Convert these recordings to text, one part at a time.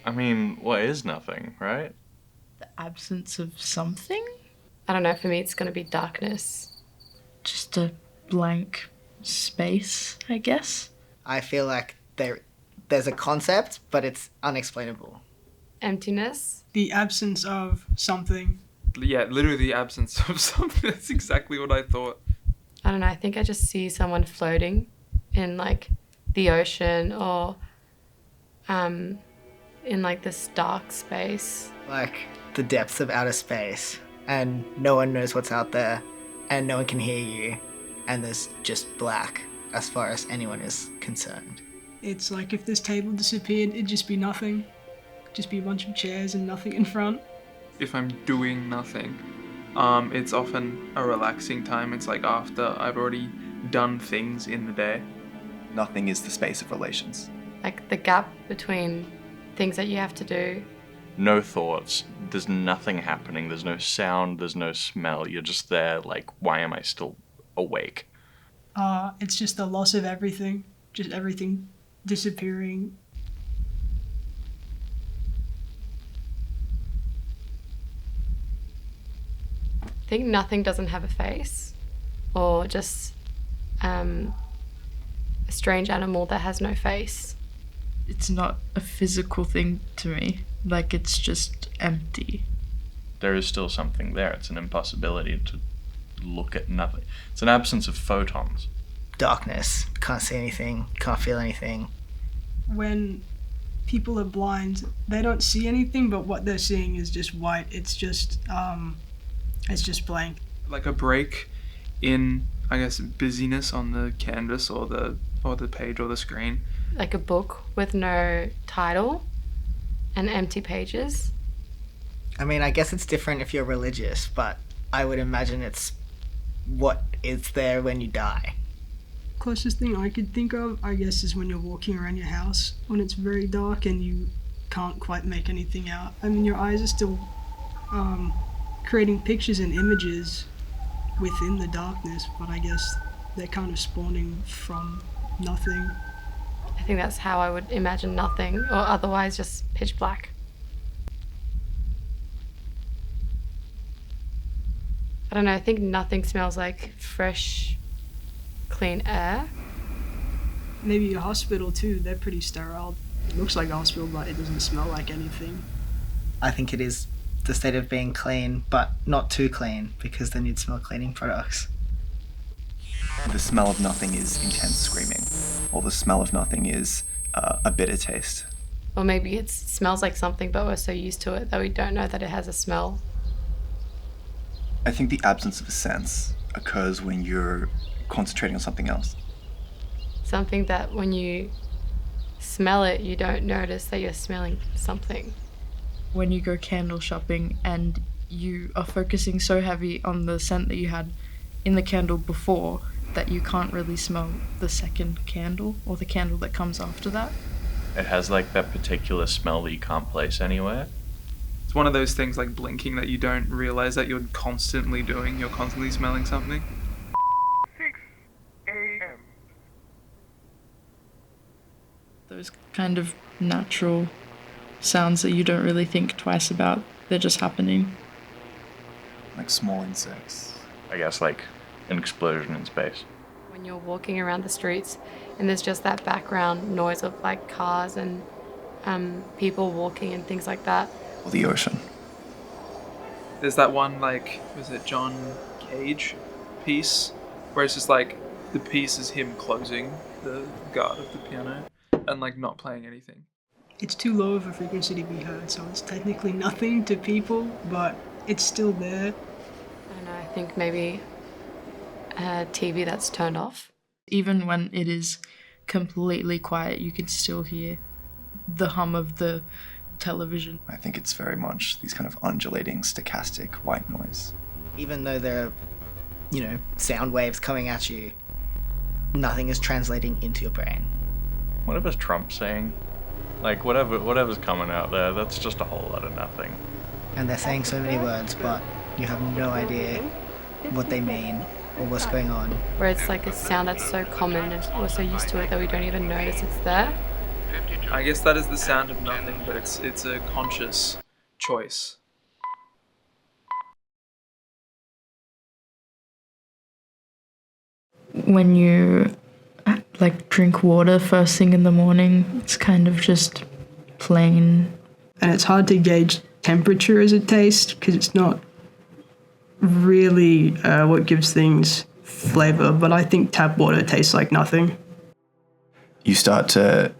I mean, what is nothing, right? The absence of something? I don't know, for me it's going to be darkness. Just a blank space, I guess. I feel like there's a concept, but it's unexplainable. Emptiness. The absence of something. Yeah, literally the absence of something. That's exactly what I thought. I don't know, I think I just see someone floating in like the ocean or in like this dark space. Like the depths of outer space, and no one knows what's out there, and no one can hear you, and there's just black as far as anyone is concerned. It's like if this table disappeared, it'd just be nothing. Just be a bunch of chairs and nothing in front. If I'm doing nothing, it's often a relaxing time. It's like after I've already done things in the day. Nothing is the space of relations. Like the gap between things that you have to do. No thoughts, there's nothing happening, there's no sound, there's no smell, you're just there like, why am I still awake? It's just the loss of everything. Just everything disappearing. I think nothing doesn't have a face, or just a strange animal that has no face. It's not a physical thing to me. Like, it's just empty. There is still something there, it's an impossibility to look at nothing. It's an absence of photons. Darkness, can't see anything, can't feel anything. When people are blind, they don't see anything, but what they're seeing is just white. It's just blank. Like a break in, I guess, busyness on the canvas or the page or the screen. Like a book with no title and empty pages. I mean, I guess it's different if you're religious, but I would imagine it's what is there when you die. Closest thing I could think of, I guess, is when you're walking around your house when it's very dark and you can't quite make anything out. I mean, your eyes are still creating pictures and images within the darkness, but I guess they're kind of spawning from nothing. I think that's how I would imagine nothing, or otherwise just pitch black. I don't know, I think nothing smells like fresh, clean air. Maybe a hospital too, they're pretty sterile. It looks like a hospital, but it doesn't smell like anything. I think it is the state of being clean, but not too clean, because then you'd smell cleaning products. The smell of nothing is intense screaming, or the smell of nothing is a bitter taste. Or maybe it smells like something, but we're so used to it that we don't know that it has a smell. I think the absence of a sense occurs when you're concentrating on something else. Something that when you smell it, you don't notice that you're smelling something. When you go candle shopping and you are focusing so heavy on the scent that you had in the candle before that you can't really smell the second candle or the candle that comes after that. It has like that particular smell that you can't place anywhere. It's one of those things like blinking that you don't realize that you're constantly doing. You're constantly smelling something. 6 a.m. Those kind of natural sounds that you don't really think twice about, they're just happening. Like small insects. I guess like an explosion in space. When you're walking around the streets and there's just that background noise of like cars and people walking and things like that. Or the ocean. There's that one, like, was it John Cage piece? Where it's just like, the piece is him closing the guard of the piano and like not playing anything. It's too low of a frequency to be heard, so it's technically nothing to people, but it's still there. I don't know, I think maybe a TV that's turned off. Even when it is completely quiet, you can still hear the hum of the television. I think it's very much these kind of undulating, stochastic white noise. Even though there are, sound waves coming at you, nothing is translating into your brain. Whatever's Trump saying, like whatever's coming out there, that's just a whole lot of nothing. And they're saying so many words, but you have no idea what they mean or what's going on. Where it's like a sound that's so common and we're so used to it that we don't even notice it's there. I guess that is the sound of nothing, but it's a conscious choice. When you like drink water first thing in the morning, it's kind of just plain. And it's hard to gauge temperature as a taste because it's not really what gives things flavour, but I think tap water tastes like nothing. You start to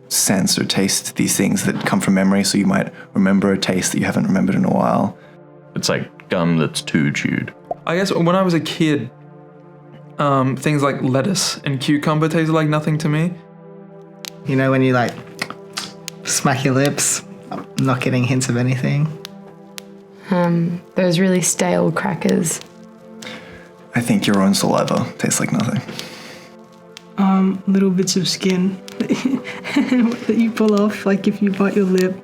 sense or taste these things that come from memory, so you might remember a taste that you haven't remembered in a while. It's like gum that's too chewed. I guess when I was a kid, things like lettuce and cucumber tasted like nothing to me. You know when you like smack your lips, not getting hints of anything. Those really stale crackers. I think your own saliva tastes like nothing. Little bits of skin that you pull off, like if you bite your lip.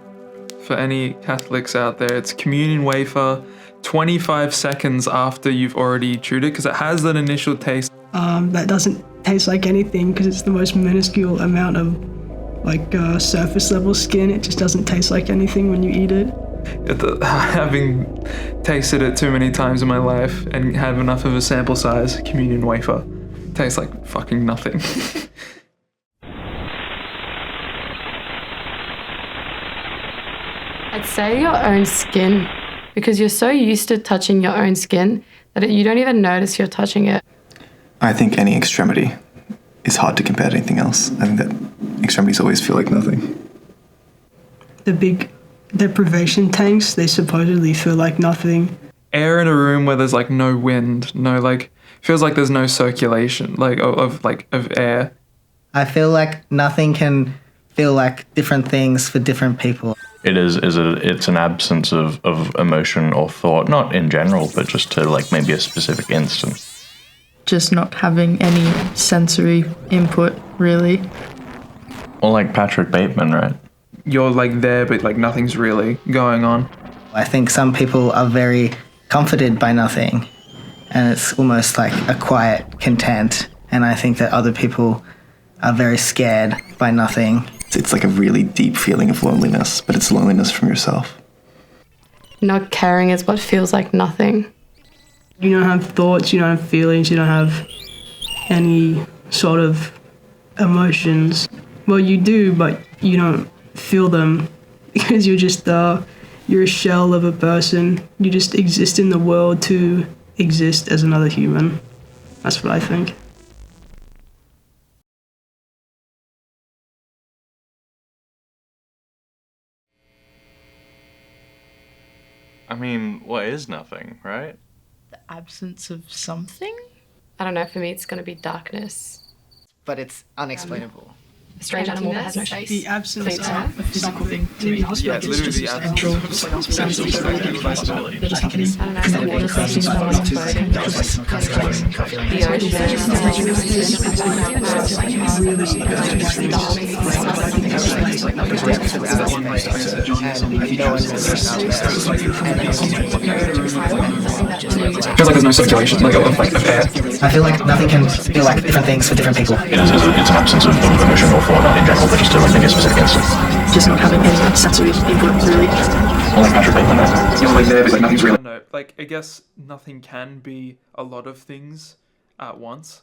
For any Catholics out there, it's communion wafer 25 seconds after you've already chewed it, because it has that initial taste. That doesn't taste like anything because it's the most minuscule amount of like surface level skin. It just doesn't taste like anything when you eat it. Having tasted it too many times in my life and have enough of a sample size, communion wafer tastes like fucking nothing. I'd say your own skin, because you're so used to touching your own skin that you don't even notice you're touching it. I think any extremity is hard to compare to anything else. I think that extremities always feel like nothing. The big deprivation tanks, they supposedly feel like nothing. Air in a room where there's like no wind, no like, feels like there's no circulation like of air. I feel like nothing can feel like different things for different people. It's an absence of emotion or thought, not in general, but just to like maybe a specific instant. Just not having any sensory input, really. Or like Patrick Bateman, right? You're like there, but like nothing's really going on. I think some people are very comforted by nothing, and it's almost like a quiet content. And I think that other people are very scared by nothing. It's like a really deep feeling of loneliness, but it's loneliness from yourself. Not caring is what feels like nothing. You don't have thoughts, you don't have feelings, you don't have any sort of emotions. Well, you do, but you don't feel them because you're just you're a shell of a person. You just exist in the world to exist as another human. That's what I think. I mean, what is nothing, right? The absence of something? I don't know, for me it's going to be darkness. But it's unexplainable. A strange animal that has no face. The absence It's of a physical thing to me. Yeah, literally the absence Feels like there's no circulation, like of air. I feel like nothing can feel like different things for different people. It's an absence of emotion or thought, not in general, but just to like maybe a specific instant. Just not having any sensory input, really. Or like Patrick Bateman, right? You're like there, but like nothing's real. No, like I guess nothing can be a lot of things at once.